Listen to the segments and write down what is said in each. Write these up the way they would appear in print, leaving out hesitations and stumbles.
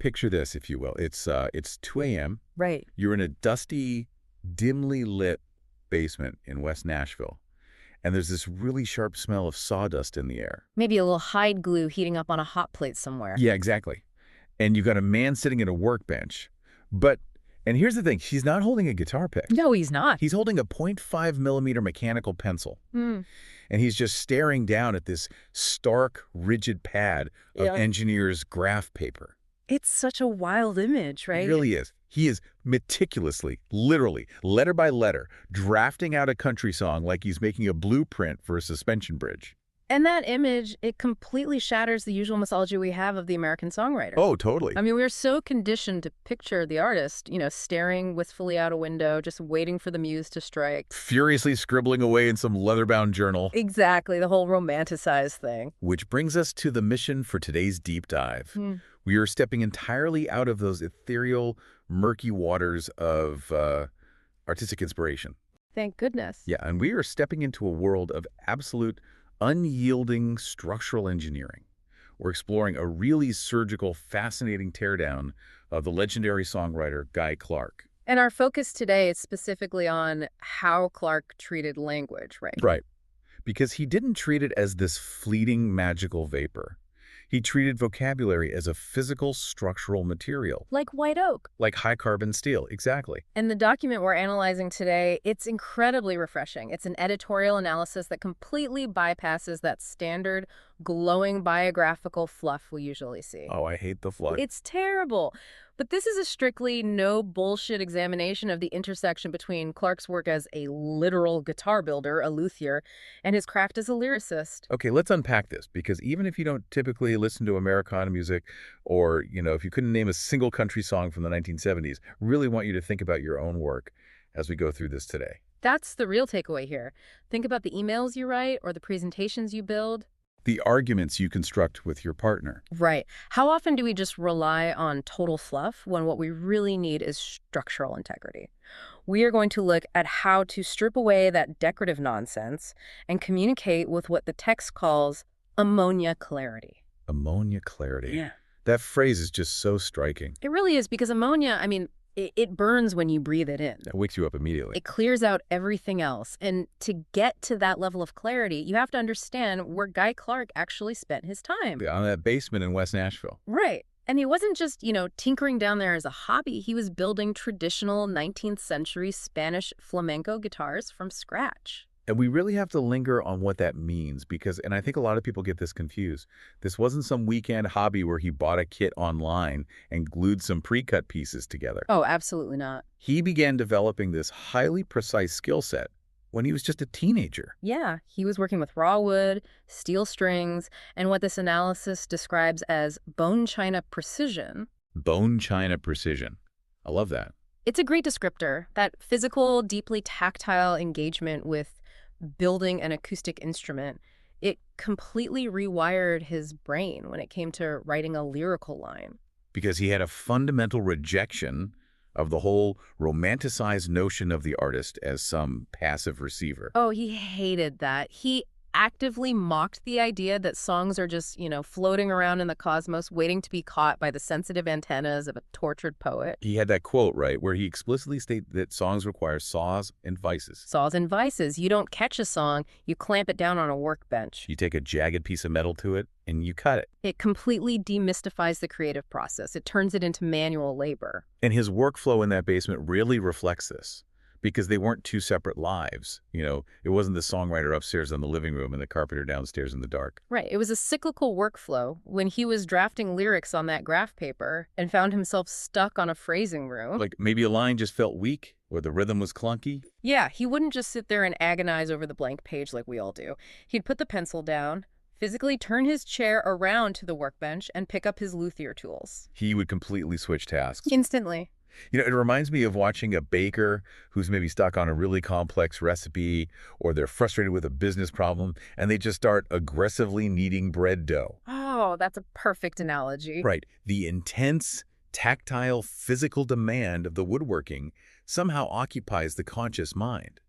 picture this, if you will. It's 2 a.m. Right. You're in a dusty, dimly lit basement in West Nashville, and there's this really sharp smell of sawdust in the air. Maybe a little hide glue heating up on a hot plate somewhere. Yeah, exactly. And you've got a man sitting at a workbench. And here's the thing, he's not holding a guitar pick. No, he's not. He's holding a 0.5 millimeter mechanical pencil. And he's just staring down at this stark, rigid pad of engineer's graph paper. It's such a wild image, right? It really is. He is meticulously, literally, letter by letter, drafting out a country song like he's making a blueprint for a suspension bridge. And that image, it completely shatters the usual mythology we have of the American songwriter. Oh, totally. I mean, we're so conditioned to picture the artist, staring wistfully out a window, just waiting for the muse to strike. Furiously scribbling away in some leather-bound journal. Exactly, the whole romanticized thing. Which brings us to the mission for today's deep dive. We are stepping entirely out of those ethereal, murky waters of artistic inspiration. Thank goodness. Yeah, and we are stepping into a world of absolute unyielding structural engineering. We're exploring a really surgical, fascinating teardown of the legendary songwriter Guy Clark. And our focus today is specifically on how Clark treated language, right? Right. Because he didn't treat it as this fleeting, magical vapor. He treated vocabulary as a physical, structural material. Like white oak. Like high-carbon steel, exactly. And the document we're analyzing today, it's incredibly refreshing. It's an editorial analysis that completely bypasses that standard, glowing biographical fluff we usually see. Oh, I hate the fluff. It's terrible. But this is a strictly no-bullshit examination of the intersection between Clark's work as a literal guitar builder, a luthier, and his craft as a lyricist. Okay, let's unpack this, because even if you don't typically listen to Americana music, or, if you couldn't name a single country song from the 1970s, really want you to think about your own work as we go through this today. That's the real takeaway here. Think about the emails you write or the presentations you build. The arguments you construct with your partner. Right. How often do we just rely on total fluff when what we really need is structural integrity? We are going to look at how to strip away that decorative nonsense and communicate with what the text calls ammonia clarity. Ammonia clarity. Yeah. That phrase is just so striking. It really is, because ammonia, it burns when you breathe it in. That wakes you up immediately. It clears out everything else. And to get to that level of clarity, you have to understand where Guy Clark actually spent his time. On that basement in West Nashville. Right. And he wasn't just, tinkering down there as a hobby. He was building traditional 19th century Spanish flamenco guitars from scratch. And we really have to linger on what that means, and I think a lot of people get this confused. This wasn't some weekend hobby where he bought a kit online and glued some pre-cut pieces together. Oh, absolutely not. He began developing this highly precise skill set when he was just a teenager. Yeah, he was working with raw wood, steel strings, and what this analysis describes as bone china precision. Bone china precision. I love that. It's a great descriptor, that physical, deeply tactile engagement with building an acoustic instrument. It completely rewired his brain when it came to writing a lyrical line. Because he had a fundamental rejection of the whole romanticized notion of the artist as some passive receiver. Oh, he hated that. He actively mocked the idea that songs are just, floating around in the cosmos, waiting to be caught by the sensitive antennas of a tortured poet. He had that quote, right, where he explicitly stated that songs require saws and vices. Saws and vices. You don't catch a song, you clamp it down on a workbench. You take a jagged piece of metal to it, and you cut it. It completely demystifies the creative process. It turns it into manual labor. And his workflow in that basement really reflects this. Because they weren't two separate lives. It wasn't the songwriter upstairs in the living room and the carpenter downstairs in the dark. Right. It was a cyclical workflow. When he was drafting lyrics on that graph paper and found himself stuck on a phrasing room. Like maybe a line just felt weak or the rhythm was clunky. Yeah, he wouldn't just sit there and agonize over the blank page like we all do. He'd put the pencil down, physically turn his chair around to the workbench, and pick up his luthier tools. He would completely switch tasks. Instantly. It reminds me of watching a baker who's maybe stuck on a really complex recipe, or they're frustrated with a business problem, and they just start aggressively kneading bread dough. Oh, that's a perfect analogy. Right. The intense, tactile, physical demand of the woodworking somehow occupies the conscious mind.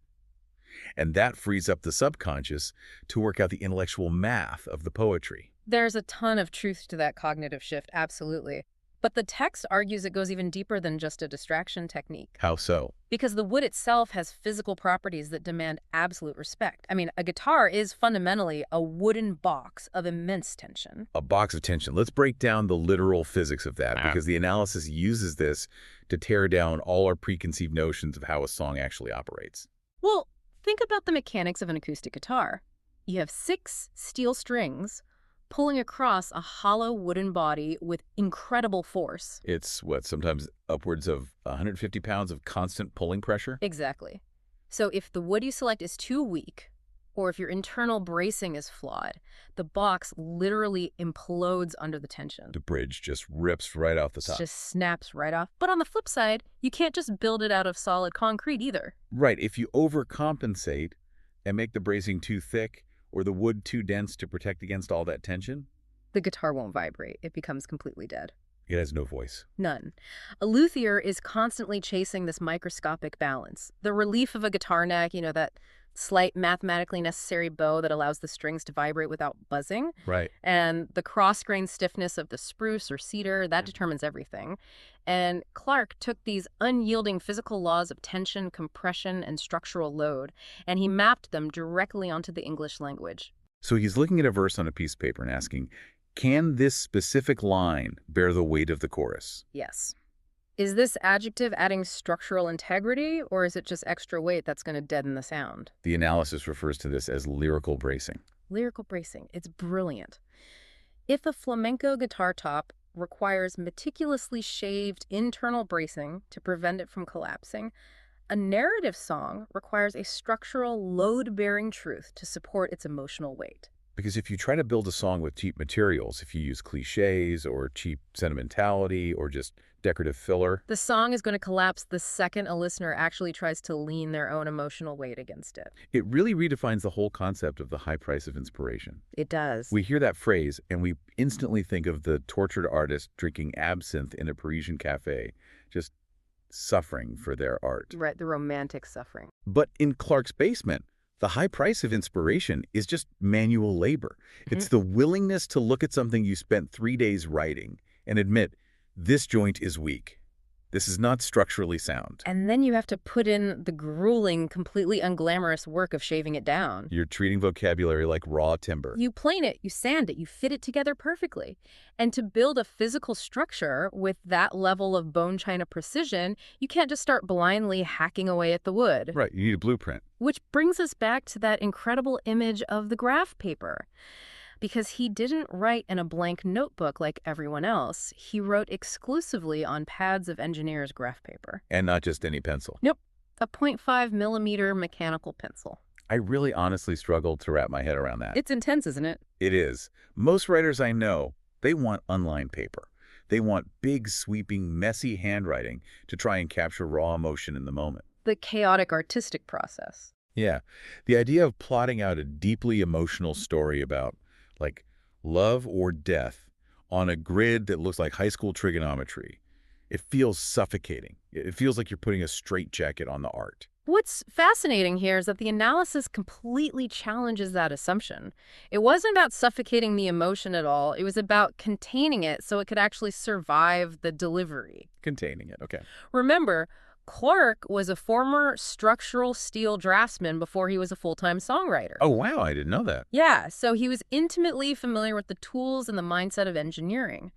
And that frees up the subconscious to work out the intellectual math of the poetry. There's a ton of truth to that cognitive shift, absolutely. But the text argues it goes even deeper than just a distraction technique. How so? Because the wood itself has physical properties that demand absolute respect. I mean, a guitar is fundamentally a wooden box of immense tension. A box of tension. Let's break down the literal physics of that, because the analysis uses this to tear down all our preconceived notions of how a song actually operates. Well, think about the mechanics of an acoustic guitar. You have 6 steel strings pulling across a hollow wooden body with incredible force. It's, what, sometimes upwards of 150 pounds of constant pulling pressure? Exactly. So if the wood you select is too weak, or if your internal bracing is flawed, the box literally implodes under the tension. The bridge just rips right off the It top. just snaps right off. But on the flip side, you can't just build it out of solid concrete either. Right. If you overcompensate and make the bracing too thick or the wood too dense to protect against all that tension, The guitar won't vibrate. It becomes completely dead. it has no voice. None. A luthier is constantly chasing this microscopic balance. The relief of a guitar neck, that slight mathematically necessary bow that allows the strings to vibrate without buzzing, Right. and the cross-grain stiffness of the spruce or cedar, that determines everything. And Clark took these unyielding physical laws of tension, compression, and structural load, and he mapped them directly onto the English language. So he's looking at a verse on a piece of paper and asking, can this specific line bear the weight of the chorus? Yes. Is this adjective adding structural integrity, or is it just extra weight that's going to deaden the sound? The analysis refers to this as lyrical bracing. Lyrical bracing. It's brilliant. If a flamenco guitar top requires meticulously shaved internal bracing to prevent it from collapsing, a narrative song requires a structural load-bearing truth to support its emotional weight. Because if you try to build a song with cheap materials, if you use cliches or cheap sentimentality or just decorative filler, The song is going to collapse the second a listener actually tries to lean their own emotional weight against it. it really redefines the whole concept of the high price of inspiration. It does. We hear that phrase and we instantly think of the tortured artist drinking absinthe in a Parisian cafe, just suffering for their art. Right, the romantic suffering. But in Clark's basement, the high price of inspiration is just manual labor. It's the willingness to look at something you spent 3 days writing and admit, this joint is weak. This is not structurally sound. And then you have to put in the grueling, completely unglamorous work of shaving it down. You're treating vocabulary like raw timber. You plane it, you sand it, you fit it together perfectly. And to build a physical structure with that level of bone china precision, you can't just start blindly hacking away at the wood. Right, you need a blueprint. Which brings us back to that incredible image of the graph paper. Because he didn't write in a blank notebook like everyone else. He wrote exclusively on pads of engineer's graph paper. And not just any pencil. Nope, a 0.5 millimeter mechanical pencil. I really honestly struggled to wrap my head around that. It's intense, isn't it? It is. Most writers I know, they want unlined paper. They want big, sweeping, messy handwriting to try and capture raw emotion in the moment. The chaotic artistic process. Yeah. The idea of plotting out a deeply emotional story about, like, love or death on a grid that looks like high school trigonometry, it feels suffocating. It feels like you're putting a straitjacket on the art. What's fascinating here is that the analysis completely challenges that assumption. It wasn't about suffocating the emotion at all. It was about containing it so it could actually survive the delivery. Containing it, okay. Remember, Clark was a former structural steel draftsman before he was a full-time songwriter. Oh, wow, I didn't know that. Yeah, so he was intimately familiar with the tools and the mindset of engineering.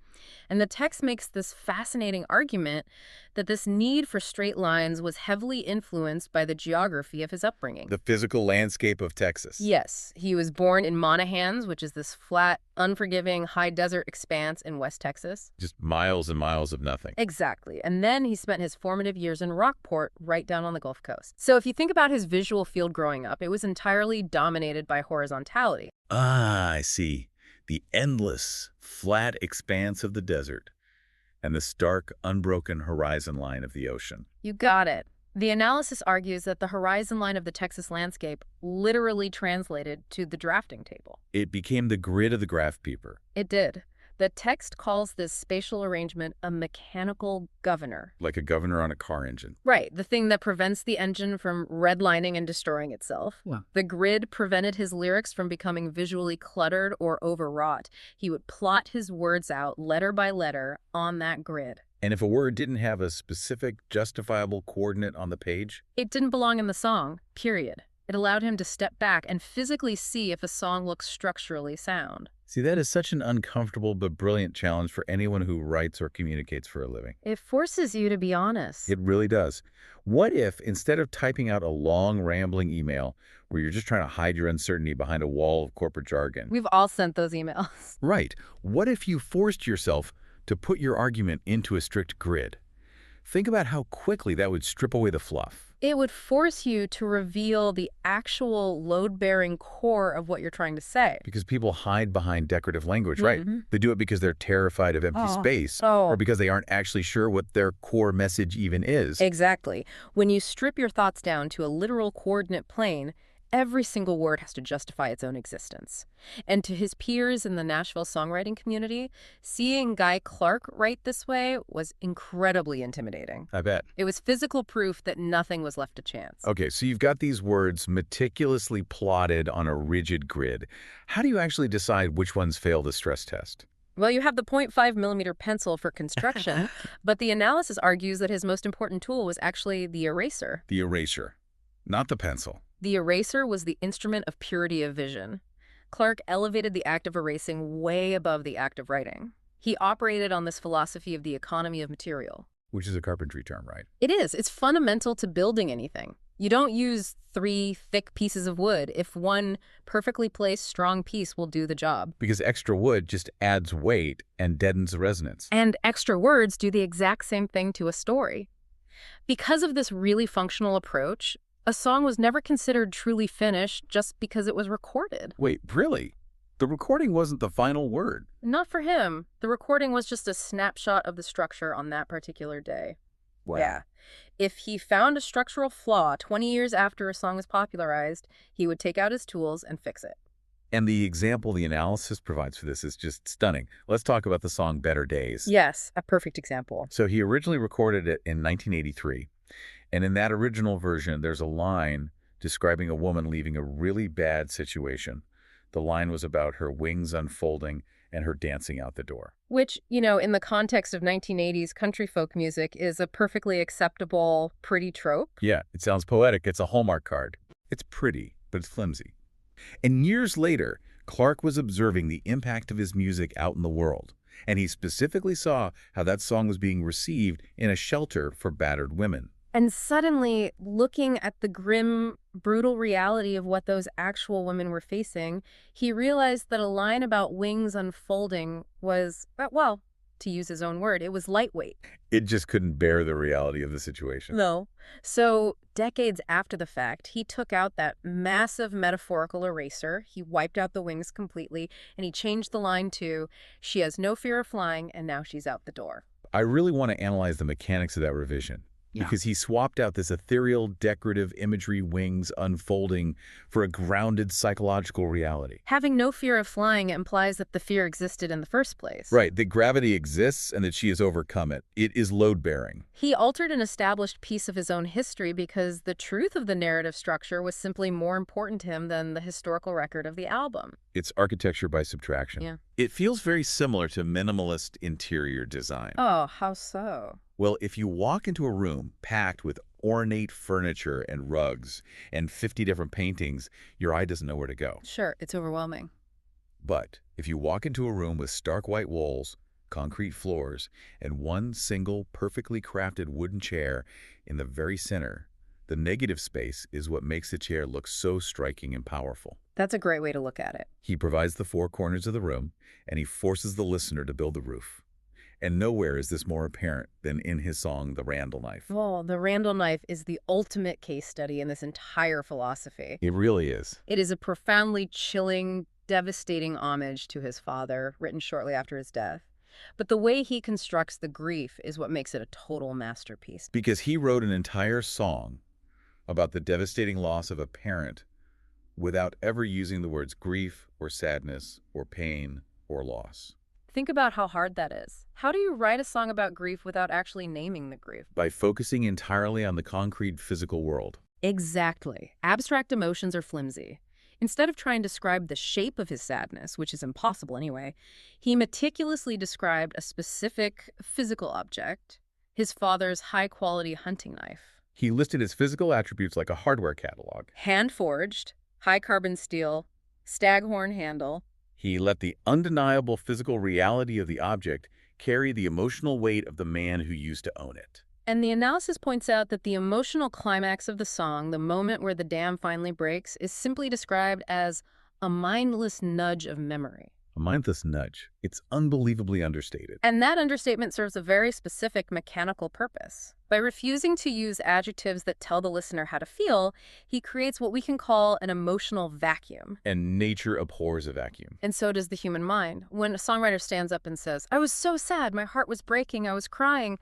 And the text makes this fascinating argument that this need for straight lines was heavily influenced by the geography of his upbringing. The physical landscape of Texas. Yes, he was born in Monahans, which is this flat, unforgiving, high desert expanse in West Texas. Just miles and miles of nothing. Exactly. And then he spent his formative years in Rockport, right down on the Gulf Coast. So if you think about his visual field growing up, it was entirely dominated by horizontality. Ah, I see. The endless, flat expanse of the desert and the stark, unbroken horizon line of the ocean. You got it. The analysis argues that the horizon line of the Texas landscape literally translated to the drafting table. It became the grid of the graph paper. It did. The text calls this spatial arrangement a mechanical governor. Like a governor on a car engine. Right, the thing that prevents the engine from redlining and destroying itself. Wow. The grid prevented his lyrics from becoming visually cluttered or overwrought. He would plot his words out letter by letter on that grid. And if a word didn't have a specific, justifiable coordinate on the page? It didn't belong in the song, period. It allowed him to step back and physically see if a song looks structurally sound. See, that is such an uncomfortable but brilliant challenge for anyone who writes or communicates for a living. It forces you to be honest. It really does. What if, instead of typing out a long, rambling email where you're just trying to hide your uncertainty behind a wall of corporate jargon? We've all sent those emails. Right. What if you forced yourself to put your argument into a strict grid? Think about how quickly that would strip away the fluff. It would force you to reveal the actual load-bearing core of what you're trying to say. Because people hide behind decorative language, right? They do it because they're terrified of empty space or because they aren't actually sure what their core message even is. Exactly. When you strip your thoughts down to a literal coordinate plane, every single word has to justify its own existence. And to his peers in the Nashville songwriting community, seeing Guy Clark write this way was incredibly intimidating. I bet. It was physical proof that nothing was left to chance. Okay, so you've got these words meticulously plotted on a rigid grid. How do you actually decide which ones fail the stress test? Well, you have the 0.5 millimeter pencil for construction, but the analysis argues that his most important tool was actually the eraser. The eraser, not the pencil. The eraser was the instrument of purity of vision. Clark elevated the act of erasing way above the act of writing. He operated on this philosophy of the economy of material. Which is a carpentry term, right? It is. It's fundamental to building anything. You don't use 3 thick pieces of wood if one perfectly placed, strong piece will do the job. Because extra wood just adds weight and deadens the resonance. And extra words do the exact same thing to a story. Because of this really functional approach, a song was never considered truly finished just because it was recorded. Wait, really? The recording wasn't the final word? Not for him. The recording was just a snapshot of the structure on that particular day. Wow. Yeah. If he found a structural flaw 20 years after a song was popularized, he would take out his tools and fix it. And the example the analysis provides for this is just stunning. Let's talk about the song Better Days. Yes, a perfect example. So he originally recorded it in 1983. And in that original version, there's a line describing a woman leaving a really bad situation. The line was about her wings unfolding and her dancing out the door. Which, in the context of 1980s country folk music is a perfectly acceptable, pretty trope. Yeah, it sounds poetic. It's a Hallmark card. It's pretty, but it's flimsy. And years later, Clark was observing the impact of his music out in the world. And he specifically saw how that song was being received in a shelter for battered women. And suddenly, looking at the grim, brutal reality of what those actual women were facing, he realized that a line about wings unfolding was, well, to use his own word, it was lightweight. It just couldn't bear the reality of the situation. No. So, decades after the fact, he took out that massive metaphorical eraser, he wiped out the wings completely, and he changed the line to, "She has no fear of flying, and now she's out the door." I really want to analyze the mechanics of that revision. Because he swapped out this ethereal, decorative imagery, wings unfolding, for a grounded psychological reality. Having no fear of flying implies that the fear existed in the first place. Right, that gravity exists and that she has overcome it. It is load-bearing. He altered an established piece of his own history because the truth of the narrative structure was simply more important to him than the historical record of the album. It's architecture by subtraction. Yeah. It feels very similar to minimalist interior design. Oh, how so? Well, if you walk into a room packed with ornate furniture and rugs and 50 different paintings, your eye doesn't know where to go. Sure, it's overwhelming. But if you walk into a room with stark white walls, concrete floors, and one single perfectly crafted wooden chair in the very center, the negative space is what makes the chair look so striking and powerful. That's a great way to look at it. He provides the 4 corners of the room, and he forces the listener to build the roof. And nowhere is this more apparent than in his song, The Randall Knife. Oh, the Randall Knife is the ultimate case study in this entire philosophy. It really is. It is a profoundly chilling, devastating homage to his father, written shortly after his death. But the way he constructs the grief is what makes it a total masterpiece. Because he wrote an entire song about the devastating loss of a parent without ever using the words grief or sadness or pain or loss. Think about how hard that is. How do you write a song about grief without actually naming the grief? By focusing entirely on the concrete physical world. Exactly. Abstract emotions are flimsy. Instead of trying to describe the shape of his sadness, which is impossible anyway, he meticulously described a specific physical object, his father's high-quality hunting knife. He listed his physical attributes like a hardware catalog. Hand-forged, high-carbon steel, staghorn handle. He let the undeniable physical reality of the object carry the emotional weight of the man who used to own it. And the analysis points out that the emotional climax of the song, the moment where the dam finally breaks, is simply described as a mindless nudge of memory. A mindless nudge. It's unbelievably understated. And that understatement serves a very specific mechanical purpose. By refusing to use adjectives that tell the listener how to feel, he creates what we can call an emotional vacuum. And nature abhors a vacuum. And so does the human mind. When a songwriter stands up and says, "I was so sad, my heart was breaking, I was crying,"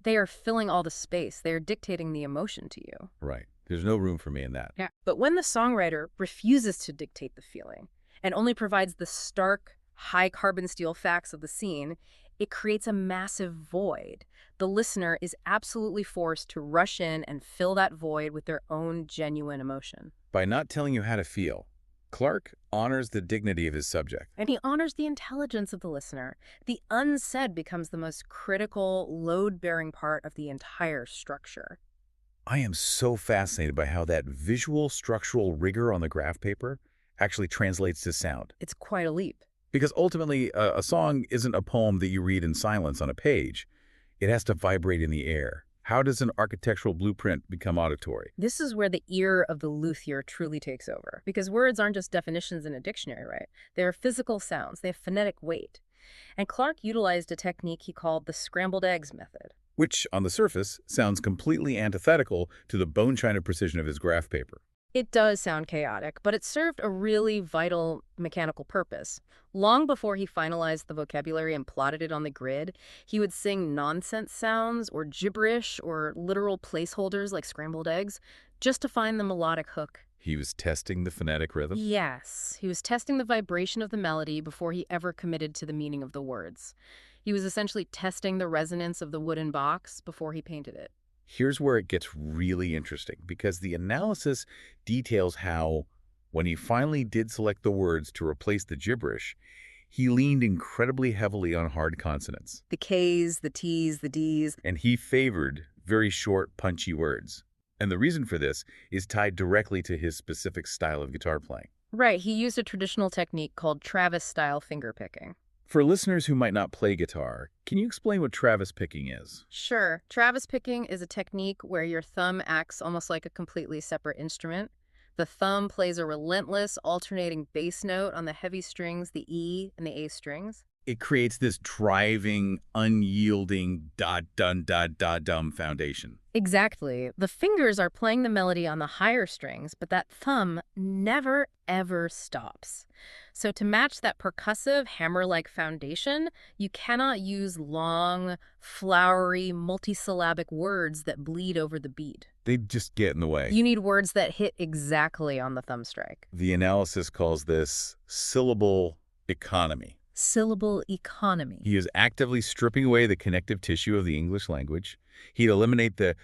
they are filling all the space. They are dictating the emotion to you. Right. There's no room for me in that. Yeah. But when the songwriter refuses to dictate the feeling and only provides the stark, high carbon steel facts of the scene, it creates a massive void. The listener is absolutely forced to rush in and fill that void with their own genuine emotion. By not telling you how to feel, Clarke honors the dignity of his subject. And he honors the intelligence of the listener. The unsaid becomes the most critical, load-bearing part of the entire structure. I am so fascinated by how that visual structural rigor on the graph paper actually translates to sound. It's quite a leap. Because ultimately, a song isn't a poem that you read in silence on a page. It has to vibrate in the air. How does an architectural blueprint become auditory? This is where the ear of the luthier truly takes over. Because words aren't just definitions in a dictionary, right? They are physical sounds. They have phonetic weight. And Clarke utilized a technique he called the scrambled eggs method. Which, on the surface, sounds completely antithetical to the bone-china precision of his graph paper. It does sound chaotic, but it served a really vital mechanical purpose. Long before he finalized the vocabulary and plotted it on the grid, he would sing nonsense sounds or gibberish or literal placeholders like scrambled eggs just to find the melodic hook. He was testing the phonetic rhythm? Yes, he was testing the vibration of the melody before he ever committed to the meaning of the words. He was essentially testing the resonance of the wooden box before he painted it. Here's where it gets really interesting, because the analysis details how, when he finally did select the words to replace the gibberish, he leaned incredibly heavily on hard consonants. The K's, the T's, the D's. And he favored very short, punchy words. And the reason for this is tied directly to his specific style of guitar playing. Right, he used a traditional technique called Travis-style fingerpicking. For listeners who might not play guitar, can you explain what Travis picking is? Sure. Travis picking is a technique where your thumb acts almost like a completely separate instrument. The thumb plays a relentless, alternating bass note on the heavy strings, the E and the A strings. It creates this driving, unyielding, dum foundation. Exactly. The fingers are playing the melody on the higher strings, but that thumb never, ever stops. So to match that percussive, hammer-like foundation, you cannot use long, flowery, multisyllabic words that bleed over the beat. They just get in the way. You need words that hit exactly on the thumb strike. The analysis calls this syllable economy. Syllable economy. He is actively stripping away the connective tissue of the English language. He'd eliminate the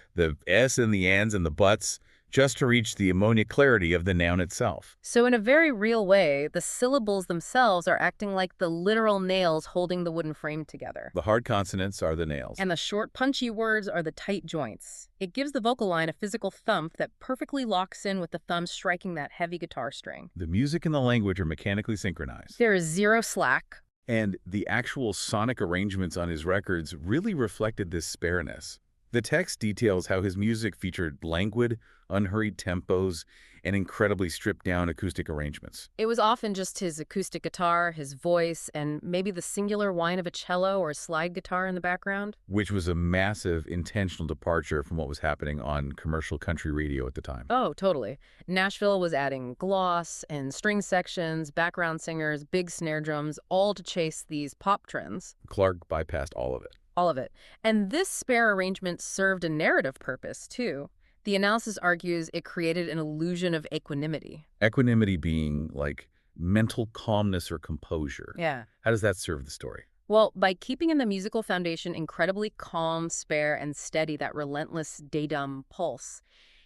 S and the ands and the buts just to reach the ammonia clarity of the noun itself. So in a very real way, the syllables themselves are acting like the literal nails holding the wooden frame together. The hard consonants are the nails. And the short, punchy words are the tight joints. It gives the vocal line a physical thump that perfectly locks in with the thumb striking that heavy guitar string. The music and the language are mechanically synchronized. There is zero slack. And the actual sonic arrangements on his records really reflected this spareness. The text details how his music featured languid, unhurried tempos and incredibly stripped-down acoustic arrangements. It was often just his acoustic guitar, his voice, and maybe the singular whine of a cello or a slide guitar in the background. Which was a massive, intentional departure from what was happening on commercial country radio at the time. Oh, totally. Nashville was adding gloss and string sections, background singers, big snare drums, all to chase these pop trends. Clarke bypassed all of it. All of it. And this spare arrangement served a narrative purpose, too. The analysis argues it created an illusion of equanimity. Equanimity being like mental calmness or composure. Yeah. How does that serve the story? Well, by keeping in the musical foundation incredibly calm, spare, and steady, that relentless datum pulse,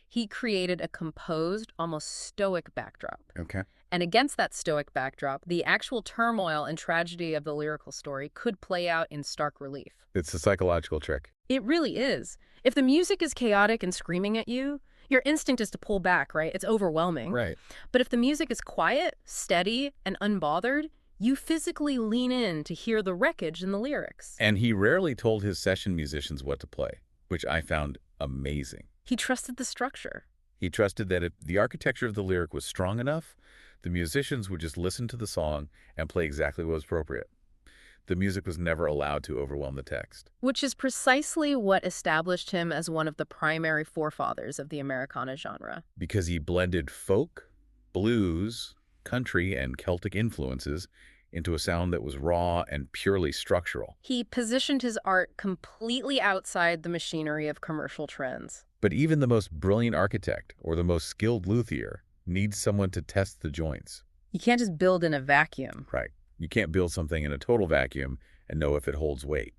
he created a composed, almost stoic backdrop. Okay. And against that stoic backdrop, the actual turmoil and tragedy of the lyrical story could play out in stark relief. It's a psychological trick. It really is. If the music is chaotic and screaming at you, your instinct is to pull back, right? It's overwhelming. Right. But if the music is quiet, steady, and unbothered, you physically lean in to hear the wreckage in the lyrics. And he rarely told his session musicians what to play, which I found amazing. He trusted the structure. He trusted that if the architecture of the lyric was strong enough, the musicians would just listen to the song and play exactly what was appropriate. The music was never allowed to overwhelm the text. Which is precisely what established him as one of the primary forefathers of the Americana genre. Because he blended folk, blues, country, and Celtic influences into a sound that was raw and purely structural. He positioned his art completely outside the machinery of commercial trends. But even the most brilliant architect or the most skilled luthier needs someone to test the joints. You can't just build in a vacuum. Right. You can't build something in a total vacuum and know if it holds weight.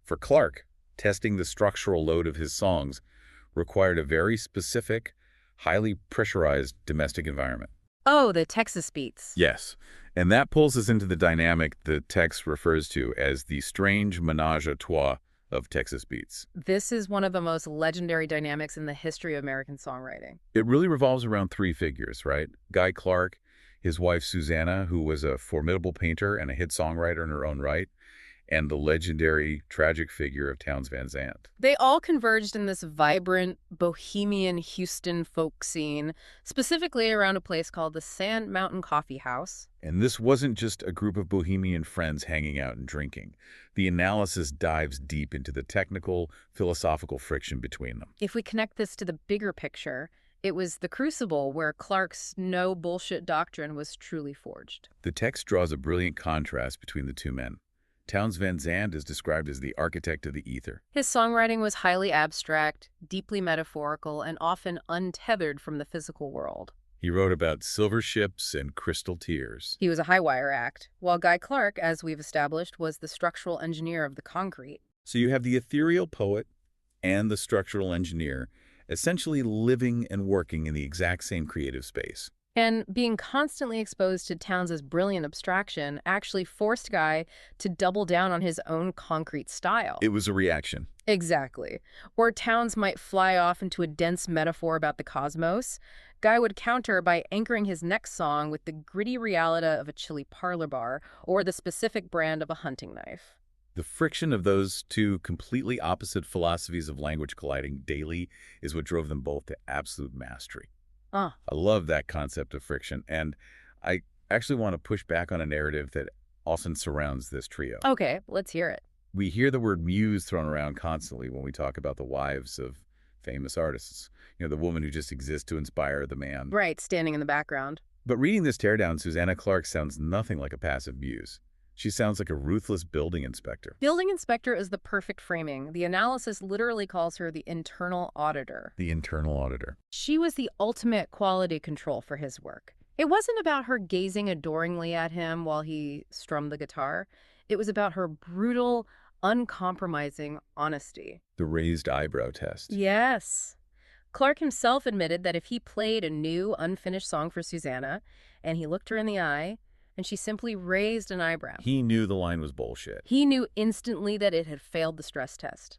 For Clark, testing the structural load of his songs required a very specific, highly pressurized domestic environment. Oh, the Texas beats. Yes, and that pulls us into the dynamic the text refers to as the strange ménage à trois of Texas beats. This is one of the most legendary dynamics in the history of American songwriting. It really revolves around three figures, right? Guy Clark, his wife Susanna, who was a formidable painter and a hit songwriter in her own right, and the legendary, tragic figure of Townes Van Zandt. They all converged in this vibrant, bohemian Houston folk scene, specifically around a place called the Sand Mountain Coffee House. And this wasn't just a group of bohemian friends hanging out and drinking. The analysis dives deep into the technical, philosophical friction between them. If we connect this to the bigger picture, it was the crucible where Clark's no-bullshit doctrine was truly forged. The text draws a brilliant contrast between the two men. Townes Van Zandt is described as the architect of the ether. His songwriting was highly abstract, deeply metaphorical, and often untethered from the physical world. He wrote about silver ships and crystal tears. He was a high-wire act, while Guy Clark, as we've established, was the structural engineer of the concrete. So you have the ethereal poet and the structural engineer essentially living and working in the exact same creative space. And being constantly exposed to Townes' brilliant abstraction actually forced Guy to double down on his own concrete style. It was a reaction. Exactly. Where Townes might fly off into a dense metaphor about the cosmos, Guy would counter by anchoring his next song with the gritty reality of a chilly parlor bar or the specific brand of a hunting knife. The friction of those two completely opposite philosophies of language colliding daily is what drove them both to absolute mastery. Ah, I love that concept of friction, and I actually want to push back on a narrative that often surrounds this trio. okay, let's hear it. We hear the word muse thrown around constantly when we talk about the wives of famous artists. You know, the woman who just exists to inspire the man. Right, standing in the background. But reading this teardown, Susanna Clark sounds nothing like a passive muse. She sounds like a ruthless building inspector. Building inspector is the perfect framing. The analysis literally calls her the internal auditor. The internal auditor. She was the ultimate quality control for his work. It wasn't about her gazing adoringly at him while he strummed the guitar. It was about her brutal, uncompromising honesty. The raised eyebrow test. Yes. Clark himself admitted that if he played a new, unfinished song for Susanna, and he looked her in the eye, and she simply raised an eyebrow, He knew the line was bullshit. he knew instantly that it had failed the stress test.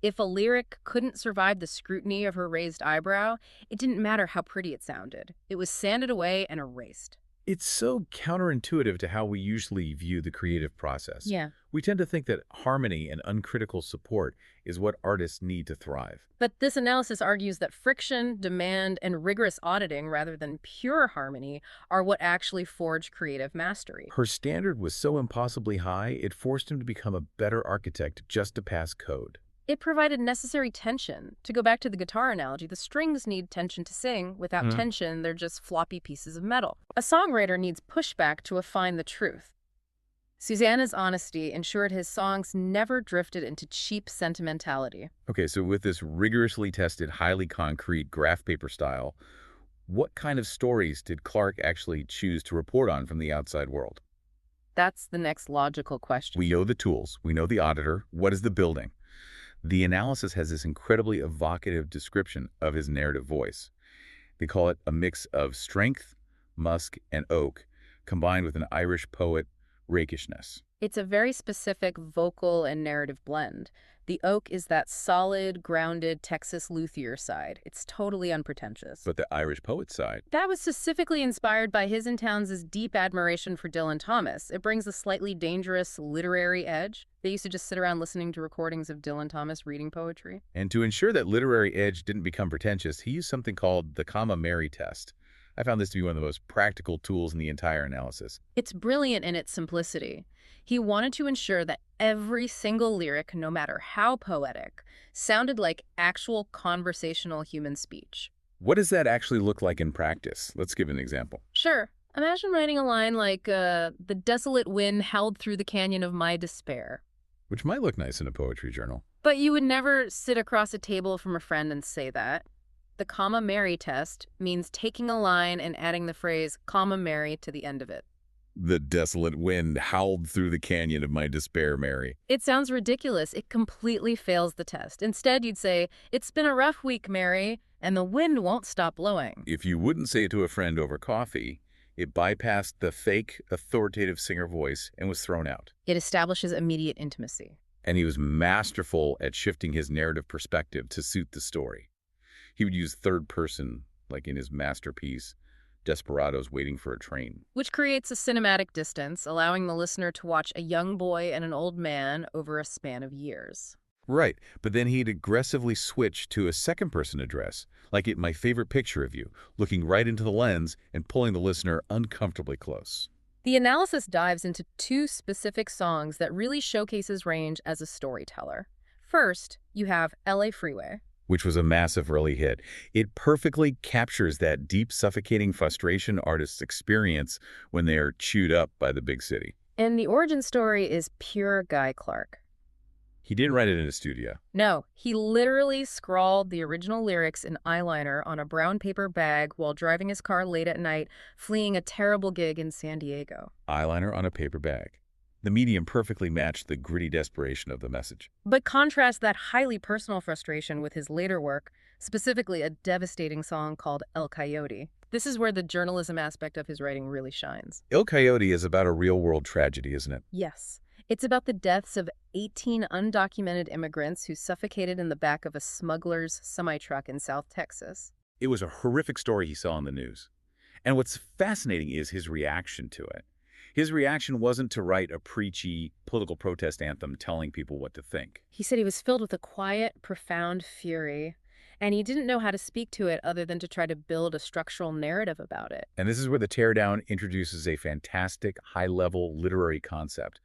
If a lyric couldn't survive the scrutiny of her raised eyebrow, it didn't matter how pretty it sounded. It was sanded away and erased. It's so counterintuitive to how we usually view the creative process. Yeah. We tend to think that harmony and uncritical support is what artists need to thrive. But this analysis argues that friction, demand, and rigorous auditing, rather than pure harmony, are what actually forge creative mastery. Her standard was so impossibly high, it forced him to become a better architect just to pass code. It provided necessary tension. To go back to the guitar analogy, the strings need tension to sing. Without tension, they're just floppy pieces of metal. A songwriter needs pushback to refine the truth. Susanna's honesty ensured his songs never drifted into cheap sentimentality. Okay, so with this rigorously tested, highly concrete graph paper style, what kind of stories did Clark actually choose to report on from the outside world? That's the next logical question. We know the tools. We know the auditor. What is the building? The analysis has this incredibly evocative description of his narrative voice. They call it a mix of strength, musk, and oak, combined with an Irish poet rakishness. It's a very specific vocal and narrative blend. The oak is that solid, grounded Texas luthier side. It's totally unpretentious. But the Irish poet side, That was specifically inspired by his and Towns' deep admiration for Dylan Thomas. It brings a slightly dangerous literary edge. They used to just sit around listening to recordings of Dylan Thomas reading poetry. and to ensure that literary edge didn't become pretentious, he used something called the comma Mary test. I found this to be one of the most practical tools in the entire analysis. It's brilliant in its simplicity. He wanted to ensure that every single lyric, no matter how poetic, sounded like actual conversational human speech. What does that actually look like in practice? Let's give an example. Sure, imagine writing a line like, the desolate wind howled through the canyon of my despair. Which might look nice in a poetry journal. But you would never sit across a table from a friend and say that. The comma Mary test means taking a line and adding the phrase comma Mary to the end of it. The desolate wind howled through the canyon of my despair, Mary. It sounds ridiculous. It completely fails the test. Instead, you'd say, it's been a rough week, Mary, and the wind won't stop blowing. If you wouldn't say it to a friend over coffee, it bypassed the fake, authoritative singer voice and was thrown out. It establishes immediate intimacy. And he was masterful at shifting his narrative perspective to suit the story. He would use third person, like in his masterpiece, Desperados Waiting for a Train. Which creates a cinematic distance, allowing the listener to watch a young boy and an old man over a span of years. Right, but then he'd aggressively switch to a second-person address, like my favorite picture of you, looking right into the lens and pulling the listener uncomfortably close. The analysis dives into two specific songs that really showcase his range as a storyteller. First, you have LA Freeway. Which was a massive early hit. It perfectly captures that deep, suffocating frustration artists experience when they are chewed up by the big city. And the origin story is pure Guy Clark. He didn't write it in a studio. No, he literally scrawled the original lyrics in eyeliner on a brown paper bag while driving his car late at night, fleeing a terrible gig in San Diego. Eyeliner on a paper bag. The medium perfectly matched the gritty desperation of the message. But contrast that highly personal frustration with his later work, specifically a devastating song called El Coyote. This is where the journalism aspect of his writing really shines. El Coyote is about a real-world tragedy, isn't it? Yes. It's about the deaths of 18 undocumented immigrants who suffocated in the back of a smuggler's semi-truck in South Texas. It was a horrific story he saw on the news. And what's fascinating is his reaction to it. His reaction wasn't to write a preachy political protest anthem telling people what to think. He said he was filled with a quiet, profound fury, and he didn't know how to speak to it other than to try to build a structural narrative about it. And this is where the teardown introduces a fantastic, high-level literary concept,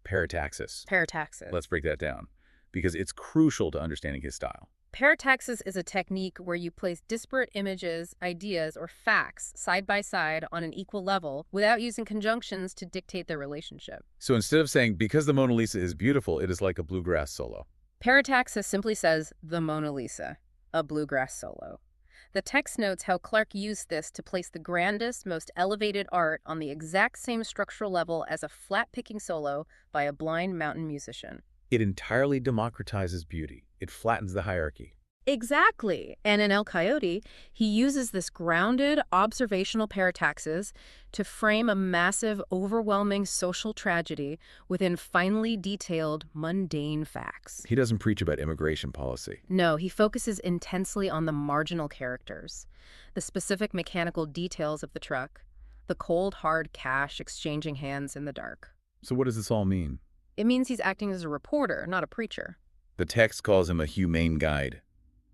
parataxis. Parataxis. Let's break that down, because it's crucial to understanding his style. Parataxis is a technique where you place disparate images, ideas, or facts side by side on an equal level without using conjunctions to dictate their relationship. So instead of saying, because the Mona Lisa is beautiful, it is like a bluegrass solo. Parataxis simply says, the Mona Lisa, a bluegrass solo. The text notes how Clark used this to place the grandest, most elevated art on the exact same structural level as a flat-picking solo by a blind mountain musician. It entirely democratizes beauty. It flattens the hierarchy. Exactly. And in El Coyote, he uses this grounded, observational parataxis to frame a massive, overwhelming social tragedy within finely detailed, mundane facts. He doesn't preach about immigration policy. No, he focuses intensely on the marginal characters, the specific mechanical details of the truck, the cold, hard cash exchanging hands in the dark. So what does this all mean? It means he's acting as a reporter, not a preacher. The text calls him a humane guide.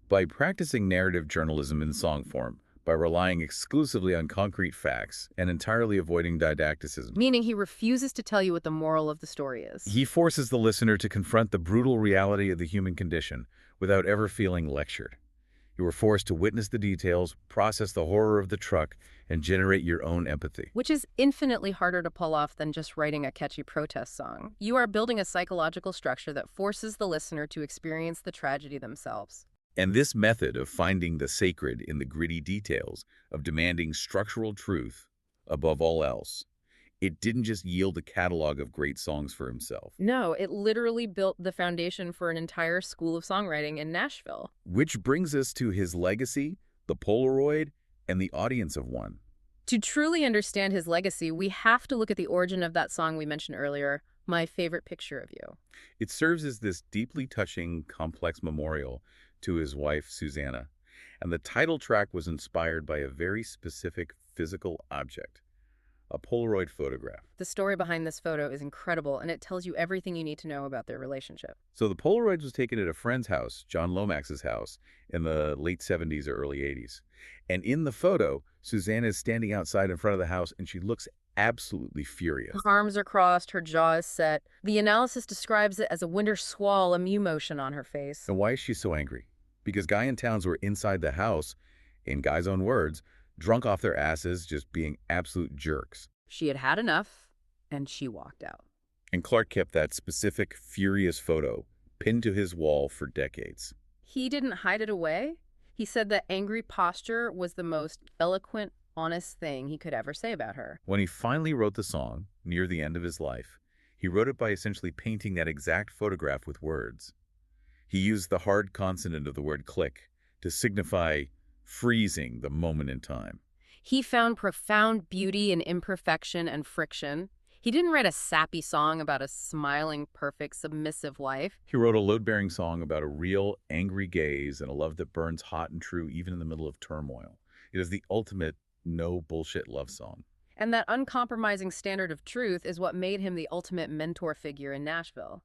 By practicing narrative journalism in song form, by relying exclusively on concrete facts and entirely avoiding didacticism, Meaning he refuses to tell you what the moral of the story is. he forces the listener to confront the brutal reality of the human condition without ever feeling lectured. You are forced to witness the details, process the horror of the truck, and generate your own empathy. Which is infinitely harder to pull off than just writing a catchy protest song. You are building a psychological structure that forces the listener to experience the tragedy themselves. And this method of finding the sacred in the gritty details, of demanding structural truth above all else, It didn't just yield a catalog of great songs for himself. No, it literally built the foundation for an entire school of songwriting in Nashville. Which brings us to his legacy, the Polaroid, and the audience of one. To truly understand his legacy, we have to look at the origin of that song we mentioned earlier, My Favorite Picture of You. It serves as this deeply touching, complex memorial to his wife, Susanna, and the title track was inspired by a very specific physical object, a Polaroid photograph. The story behind this photo is incredible, and it tells you everything you need to know about their relationship. So the Polaroid was taken at a friend's house, John Lomax's house, in the late 70s or early 80s. And in the photo, Susanna is standing outside in front of the house, and she looks absolutely furious. Her arms are crossed, her jaw is set. The analysis describes it as a winter squall, a mew motion on her face. And why is she so angry? Because Guy and Towns were inside the house, in Guy's own words, drunk off their asses, just being absolute jerks. She had had enough, and she walked out. And Clark kept that specific, furious photo pinned to his wall for decades. He didn't hide it away. He said that angry posture was the most eloquent, honest thing he could ever say about her. When he finally wrote the song, near the end of his life, he wrote it by essentially painting that exact photograph with words. He used the hard consonant of the word click to signify freezing the moment in time. He found profound beauty in imperfection and friction. He didn't write a sappy song about a smiling, perfect, submissive wife. He wrote a load-bearing song about a real, angry gaze and a love that burns hot and true even in the middle of turmoil. It is the ultimate no-bullshit love song. And that uncompromising standard of truth is what made him the ultimate mentor figure in Nashville.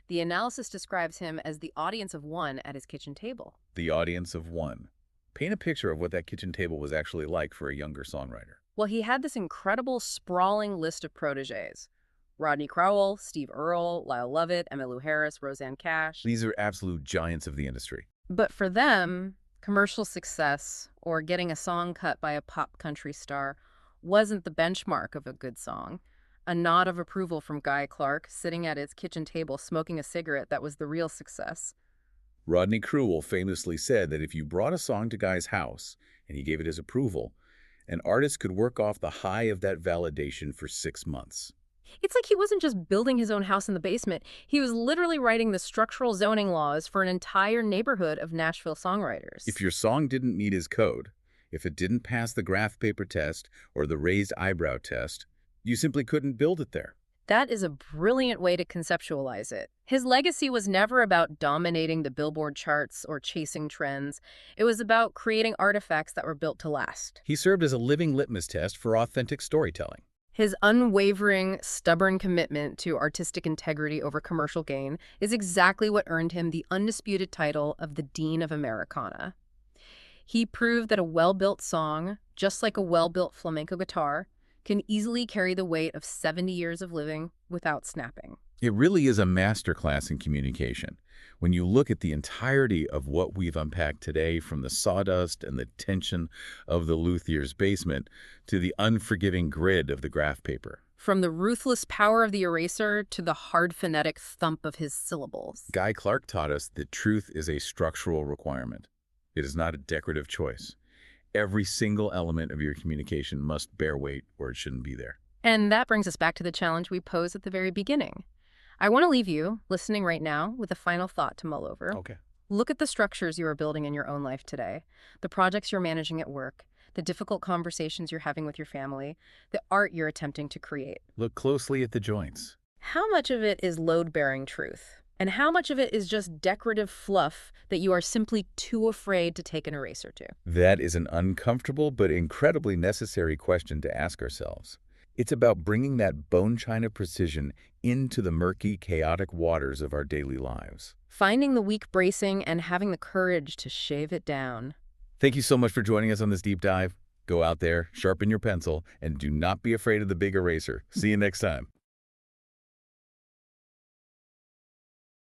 The analysis describes him as the audience of one at his kitchen table. The audience of one. Paint a picture of what that kitchen table was actually like for a younger songwriter. Well, he had this incredible, sprawling list of protégés. Rodney Crowell, Steve Earle, Lyle Lovett, Emmylou Harris, Roseanne Cash. These are absolute giants of the industry. But for them, commercial success or getting a song cut by a pop country star wasn't the benchmark of a good song. A nod of approval from Guy Clark, sitting at his kitchen table smoking a cigarette, that was the real success. Rodney Crewell famously said that if you brought a song to Guy's house and he gave it his approval, an artist could work off the high of that validation for 6 months. It's like he wasn't just building his own house in the basement. He was literally writing the structural zoning laws for an entire neighborhood of Nashville songwriters. If your song didn't meet his code, if it didn't pass the graph paper test or the raised eyebrow test, you simply couldn't build it there. That is a brilliant way to conceptualize it. His legacy was never about dominating the Billboard charts or chasing trends. It was about creating artifacts that were built to last. He served as a living litmus test for authentic storytelling. His unwavering, stubborn commitment to artistic integrity over commercial gain is exactly what earned him the undisputed title of the Dean of Americana. He proved that a well-built song, just like a well-built flamenco guitar, can easily carry the weight of 70 years of living without snapping. It really is a masterclass in communication. When you look at the entirety of what we've unpacked today, from the sawdust and the tension of the luthier's basement to the unforgiving grid of the graph paper. From the ruthless power of the eraser to the hard phonetic thump of his syllables. Guy Clark taught us that truth is a structural requirement. It is not a decorative choice. Every single element of your communication must bear weight or it shouldn't be there. And that brings us back to the challenge we posed at the very beginning. I want to leave you, listening right now, with a final thought to mull over. Okay. Look at the structures you are building in your own life today, the projects you're managing at work, the difficult conversations you're having with your family, the art you're attempting to create. Look closely at the joints. How much of it is load-bearing truth? And how much of it is just decorative fluff that you are simply too afraid to take an eraser to? That is an uncomfortable but incredibly necessary question to ask ourselves. It's about bringing that bone china precision into the murky, chaotic waters of our daily lives. Finding the weak bracing and having the courage to shave it down. Thank you so much for joining us on this deep dive. Go out there, sharpen your pencil, and do not be afraid of the big eraser. See you next time.